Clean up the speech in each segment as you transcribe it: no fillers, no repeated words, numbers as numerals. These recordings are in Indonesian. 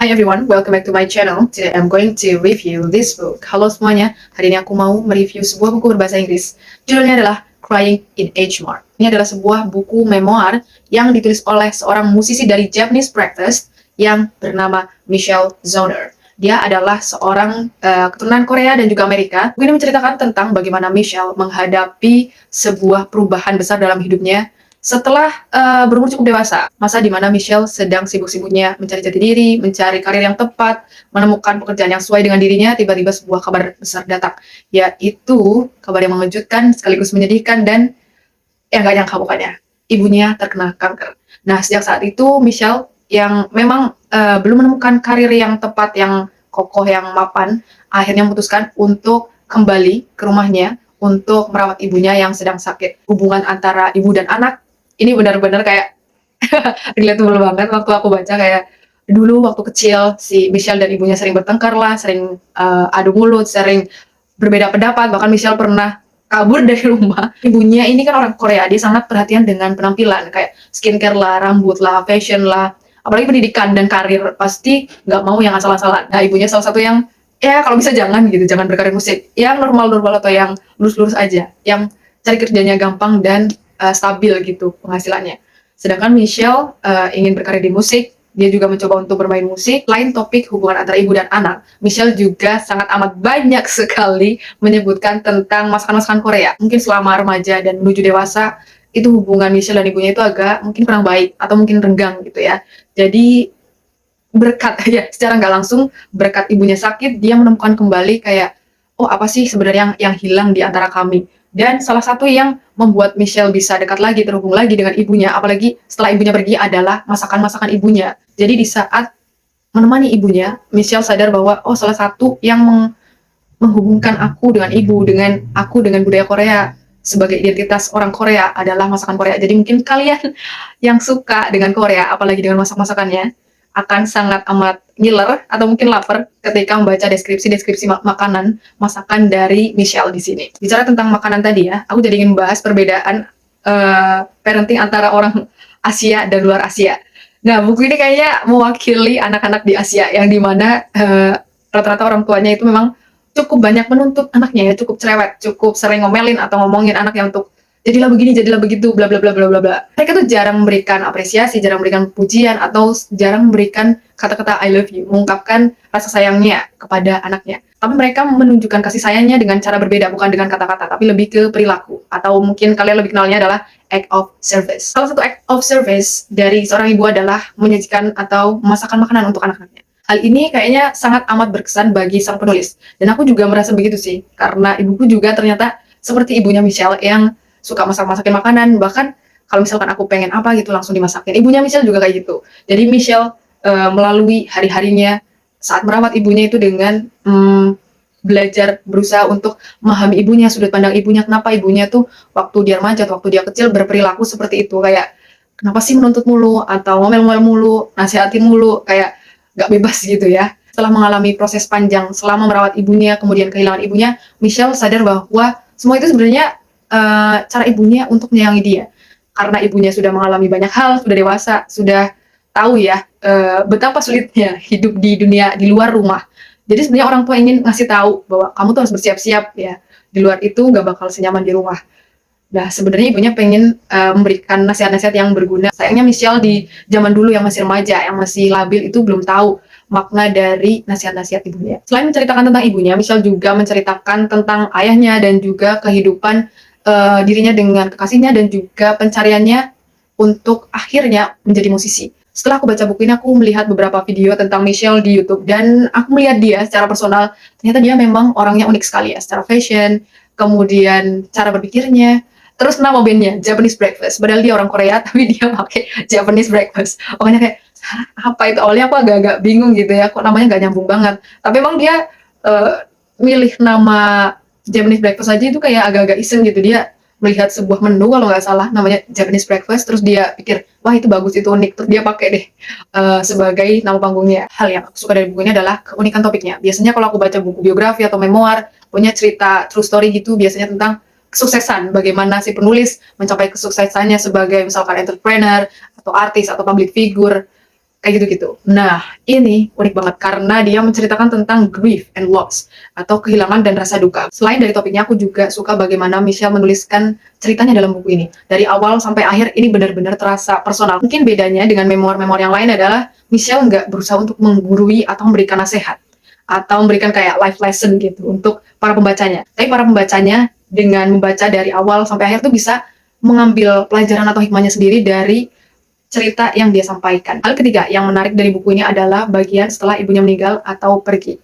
Hi everyone, welcome back to my channel. Today I'm going to review this book. Halo semuanya, hari ini aku mau mereview sebuah buku berbahasa Inggris. Judulnya adalah Crying in H Mart. Ini adalah sebuah buku memoir yang ditulis oleh seorang musisi dari Japanese Breakfast yang bernama Michelle Zauner. Dia adalah seorang keturunan Korea dan juga Amerika. Buku ini menceritakan tentang bagaimana Michelle menghadapi sebuah perubahan besar dalam hidupnya setelah berumur cukup dewasa, masa di mana Michelle sedang sibuk-sibuknya mencari jati diri, mencari karir yang tepat, menemukan pekerjaan yang sesuai dengan dirinya, tiba-tiba sebuah kabar besar datang, yaitu kabar yang mengejutkan sekaligus menyedihkan dan yang gak nyangka pokoknya, ibunya terkena kanker. Nah, sejak saat itu Michelle yang memang belum menemukan karir yang tepat, yang kokoh, yang mapan, akhirnya memutuskan untuk kembali ke rumahnya untuk merawat ibunya yang sedang sakit. Hubungan antara ibu dan anak ini benar-benar kayak relatable banget waktu aku baca. Kayak dulu waktu kecil si Michelle dan ibunya sering bertengkar lah, sering adu mulut, sering berbeda pendapat, bahkan Michelle pernah kabur dari rumah. Ibunya ini kan orang Korea, dia sangat perhatian dengan penampilan, kayak skincare lah, rambut lah, fashion lah, apalagi pendidikan dan karir, pasti nggak mau yang asal-asalan. Nah, ibunya salah satu yang, ya kalau bisa jangan gitu, jangan berkarir musik, yang normal-normal atau yang lurus-lurus aja, yang cari kerjanya gampang dan stabil gitu penghasilannya. Sedangkan Michelle ingin berkarir di musik, dia juga mencoba untuk bermain musik. Lain topik hubungan antara ibu dan anak, Michelle juga sangat amat banyak sekali menyebutkan tentang masakan-masakan Korea. Mungkin selama remaja dan menuju dewasa, itu hubungan Michelle dan ibunya itu agak mungkin kurang baik atau mungkin renggang gitu ya. Jadi berkat ya secara nggak langsung, berkat ibunya sakit, dia menemukan kembali kayak, oh apa sih sebenarnya yang hilang di antara kami. Dan salah satu yang membuat Michelle bisa dekat lagi, terhubung lagi dengan ibunya, apalagi setelah ibunya pergi, adalah masakan-masakan ibunya. Jadi di saat menemani ibunya, Michelle sadar bahwa oh salah satu yang menghubungkan aku dengan ibu, dengan aku dengan budaya Korea sebagai identitas orang Korea adalah masakan Korea. Jadi mungkin kalian yang suka dengan Korea, apalagi dengan masak-masakannya, akan sangat amat ngiler atau mungkin lapar ketika membaca deskripsi makanan masakan dari Michelle di sini. Bicara tentang makanan tadi ya, aku jadi ingin bahas perbedaan parenting antara orang Asia dan luar Asia. Nah, buku ini kayaknya mewakili anak-anak di Asia yang dimana rata-rata orang tuanya itu memang cukup banyak menuntut anaknya ya, cukup cerewet, cukup sering ngomelin atau ngomongin anaknya untuk jadilah begini, jadilah begitu, bla bla bla bla bla bla. Mereka tuh jarang memberikan apresiasi, jarang memberikan pujian, atau jarang memberikan kata-kata I love you, mengungkapkan rasa sayangnya kepada anaknya. Tapi mereka menunjukkan kasih sayangnya dengan cara berbeda, bukan dengan kata-kata, tapi lebih ke perilaku. Atau mungkin kalian lebih kenalnya adalah act of service. Salah satu act of service dari seorang ibu adalah menyajikan atau memasakkan makanan untuk anak-anaknya. Hal ini kayaknya sangat amat berkesan bagi sang penulis. Dan aku juga merasa begitu sih, karena ibuku juga ternyata seperti ibunya Michelle yang suka masak-masakin makanan. Bahkan kalau misalkan aku pengen apa gitu langsung dimasakin. Ibunya Michelle juga kayak gitu. Jadi Michelle melalui hari-harinya saat merawat ibunya itu dengan belajar berusaha untuk memahami ibunya, sudut pandang ibunya, kenapa ibunya tuh waktu dia remaja, waktu dia kecil berperilaku seperti itu, kayak kenapa sih menuntut mulu atau ngomel-ngomel mulu, nasihatin mulu, kayak gak bebas gitu ya. Setelah mengalami proses panjang selama merawat ibunya, kemudian kehilangan ibunya, Michelle sadar bahwa semua itu sebenarnya cara ibunya untuk menyayangi dia. Karena ibunya sudah mengalami banyak hal, sudah dewasa, sudah tahu ya betapa sulitnya hidup di dunia di luar rumah. Jadi sebenarnya orang tua ingin ngasih tahu bahwa kamu tuh harus bersiap-siap ya. Di luar itu nggak bakal senyaman di rumah. Nah, sebenarnya ibunya pengen memberikan nasihat-nasihat yang berguna. Sayangnya Michelle di zaman dulu yang masih remaja, yang masih labil itu belum tahu makna dari nasihat-nasihat ibunya. Selain menceritakan tentang ibunya, Michelle juga menceritakan tentang ayahnya dan juga kehidupan dirinya dengan kekasihnya dan juga pencariannya untuk akhirnya menjadi musisi. Setelah aku baca buku ini, aku melihat beberapa video tentang Michelle di YouTube dan aku melihat dia secara personal, ternyata dia memang orangnya unik sekali ya, secara fashion, kemudian cara berpikirnya, terus nama bandnya Japanese Breakfast. Padahal dia orang Korea, tapi dia pakai Japanese Breakfast. Pokoknya kayak apa itu, awalnya aku agak-agak bingung gitu ya, kok namanya nggak nyambung banget. Tapi emang dia milih nama Japanese Breakfast aja itu kayak agak-agak iseng gitu. Dia melihat sebuah menu kalau nggak salah namanya Japanese Breakfast, terus dia pikir wah itu bagus, itu unik, terus dia pakai deh sebagai nama panggungnya. Hal yang aku suka dari bukunya adalah keunikan topiknya. Biasanya kalau aku baca buku biografi atau memoir punya cerita true story gitu, biasanya tentang kesuksesan, bagaimana si penulis mencapai kesuksesannya sebagai misalkan entrepreneur atau artis atau public figure. kayak gitu-gitu. Nah, ini unik banget karena dia menceritakan tentang grief and loss atau kehilangan dan rasa duka. Selain dari topiknya, aku juga suka bagaimana Michelle menuliskan ceritanya dalam buku ini. Dari awal sampai akhir ini benar-benar terasa personal. Mungkin bedanya dengan memoir-memoir yang lain adalah Michelle nggak berusaha untuk menggurui atau memberikan nasihat atau memberikan kayak life lesson gitu untuk para pembacanya. Tapi para pembacanya dengan membaca dari awal sampai akhir tuh bisa mengambil pelajaran atau hikmahnya sendiri dari cerita yang dia sampaikan. Hal ketiga yang menarik dari buku ini adalah bagian setelah ibunya meninggal atau pergi.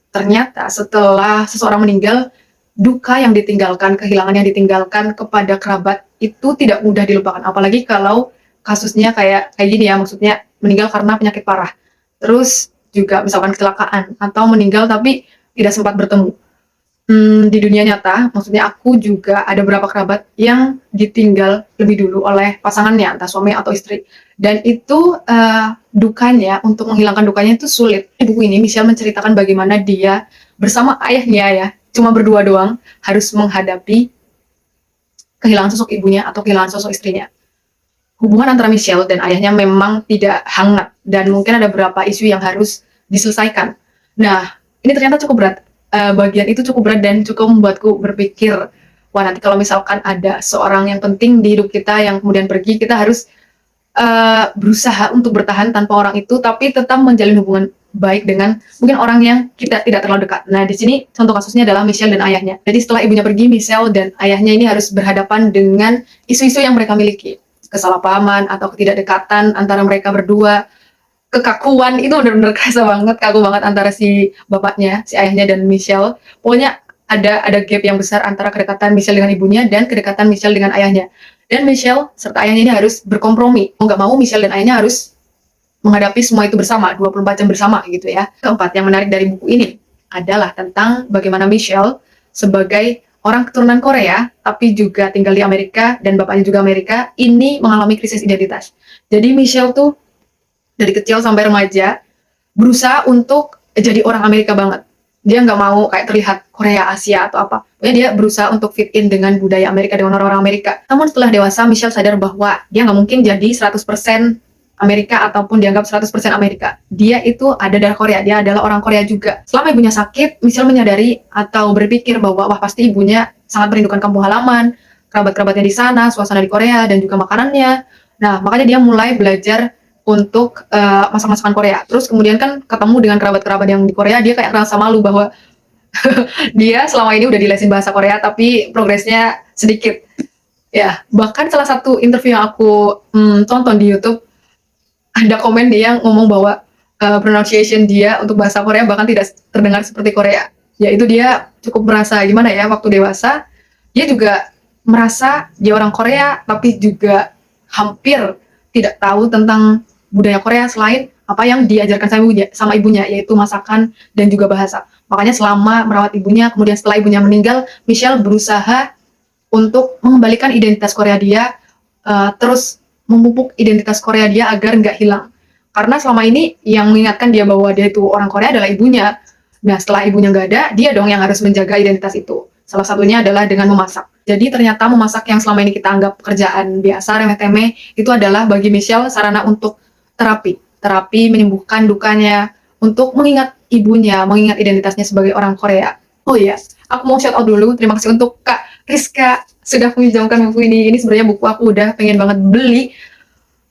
Ternyata setelah seseorang meninggal, duka yang ditinggalkan, kehilangan yang ditinggalkan kepada kerabat itu tidak mudah dilupakan. Apalagi kalau kasusnya kayak gini ya, maksudnya meninggal karena penyakit parah. Terus juga misalkan kecelakaan atau meninggal tapi tidak sempat bertemu. Di dunia nyata, maksudnya aku juga ada beberapa kerabat yang ditinggal lebih dulu oleh pasangannya, entah suami atau istri. Dan itu dukanya, untuk menghilangkan dukanya itu sulit. Di buku ini Michelle menceritakan bagaimana dia bersama ayahnya ya, cuma berdua doang, harus menghadapi kehilangan sosok ibunya atau kehilangan sosok istrinya. Hubungan antara Michelle dan ayahnya memang tidak hangat dan mungkin ada beberapa isu yang harus diselesaikan. Nah, ini ternyata cukup berat. Bagian itu cukup berat dan cukup membuatku berpikir, wah nanti kalau misalkan ada seorang yang penting di hidup kita yang kemudian pergi, kita harus berusaha untuk bertahan tanpa orang itu, tapi tetap menjalin hubungan baik dengan mungkin orang yang kita tidak terlalu dekat. Nah, di sini contoh kasusnya adalah Michelle dan ayahnya. Jadi setelah ibunya pergi, Michelle dan ayahnya ini harus berhadapan dengan isu-isu yang mereka miliki. Kesalahpahaman atau ketidakdekatan antara mereka berdua, kekakuan itu benar-benar kerasa banget, kaku banget antara si bapaknya, si ayahnya dan Michelle. Pokoknya ada gap yang besar antara kedekatan Michelle dengan ibunya dan kedekatan Michelle dengan ayahnya. Dan Michelle serta ayahnya ini harus berkompromi. Mau nggak mau Michelle dan ayahnya harus menghadapi semua itu bersama, 24 jam bersama gitu ya. Keempat yang menarik dari buku ini adalah tentang bagaimana Michelle sebagai orang keturunan Korea, tapi juga tinggal di Amerika dan bapaknya juga Amerika, ini mengalami krisis identitas. Jadi Michelle tuh dari kecil sampai remaja berusaha untuk jadi orang Amerika banget. Dia nggak mau kayak terlihat Korea, Asia atau apa. Pokoknya dia berusaha untuk fit in dengan budaya Amerika, dengan orang-orang Amerika. Namun setelah dewasa, Michelle sadar bahwa dia nggak mungkin jadi 100% Amerika ataupun dianggap 100% Amerika. Dia itu ada darah Korea, dia adalah orang Korea juga. Selama ibunya sakit, Michelle menyadari atau berpikir bahwa wah pasti ibunya sangat merindukan kampung halaman, kerabat-kerabatnya di sana, suasana di Korea, dan juga makanannya. Nah, makanya dia mulai belajar untuk masak-masakan Korea. Terus kemudian kan ketemu dengan kerabat-kerabat yang di Korea, dia kayak ngerasa malu bahwa dia selama ini udah dilesin bahasa Korea tapi progresnya sedikit. Ya, bahkan salah satu interview yang aku tonton di YouTube, ada komen dia yang ngomong bahwa pronunciation dia untuk bahasa Korea bahkan tidak terdengar seperti Korea. Yaitu dia cukup merasa gimana ya, waktu dewasa dia juga merasa dia orang Korea tapi juga hampir tidak tahu tentang budaya Korea selain apa yang diajarkan sama ibunya, yaitu masakan dan juga bahasa. Makanya selama merawat ibunya, kemudian setelah ibunya meninggal, Michelle berusaha untuk mengembalikan identitas Korea dia, terus memupuk identitas Korea dia agar nggak hilang. Karena selama ini yang mengingatkan dia bahwa dia itu orang Korea adalah ibunya. Nah, setelah ibunya nggak ada, dia dong yang harus menjaga identitas itu. Salah satunya adalah dengan memasak. Jadi ternyata memasak yang selama ini kita anggap pekerjaan biasa, remeh-temeh, itu adalah bagi Michelle sarana untuk terapi. Terapi menyembuhkan dukanya, untuk mengingat ibunya, mengingat identitasnya sebagai orang Korea. Oh iya, aku mau shout out dulu. Terima kasih untuk Kak Rizka sudah meminjamkan buku ini. Ini sebenarnya buku aku udah pengen banget beli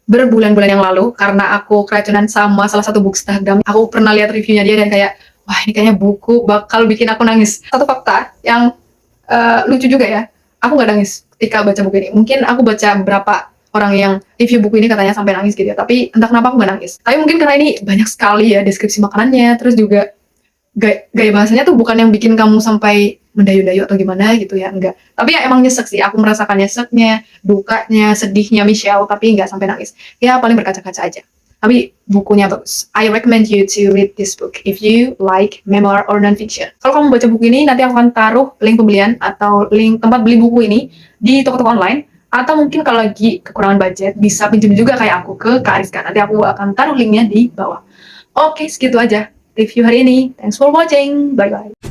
berbulan-bulan yang lalu karena aku keracunan sama salah satu bookstagram. Aku pernah lihat reviewnya dia dan kayak, wah ini kayaknya buku bakal bikin aku nangis. Satu fakta yang lucu juga ya, aku nggak nangis ketika baca buku ini. Mungkin aku baca beberapa orang yang review buku ini katanya sampai nangis gitu ya, tapi entah kenapa aku nggak nangis. Tapi mungkin karena ini banyak sekali ya deskripsi makanannya, terus juga gaya bahasanya tuh bukan yang bikin kamu sampai mendayu-dayu atau gimana gitu ya, enggak. Tapi ya emang nyesek sih, aku merasakan nyeseknya, dukanya, sedihnya Michelle, tapi nggak sampai nangis. Ya paling berkaca-kaca aja. Tapi bukunya bagus. I recommend you to read this book if you like memoir or non-fiction. Kalau kamu baca buku ini, nanti aku akan taruh link pembelian atau link tempat beli buku ini di toko-toko online. Atau mungkin kalau lagi kekurangan budget, bisa pinjam juga kayak aku ke Kak Ariska. Nanti aku akan taruh linknya di bawah. Oke, segitu aja review hari ini. Thanks for watching. Bye-bye.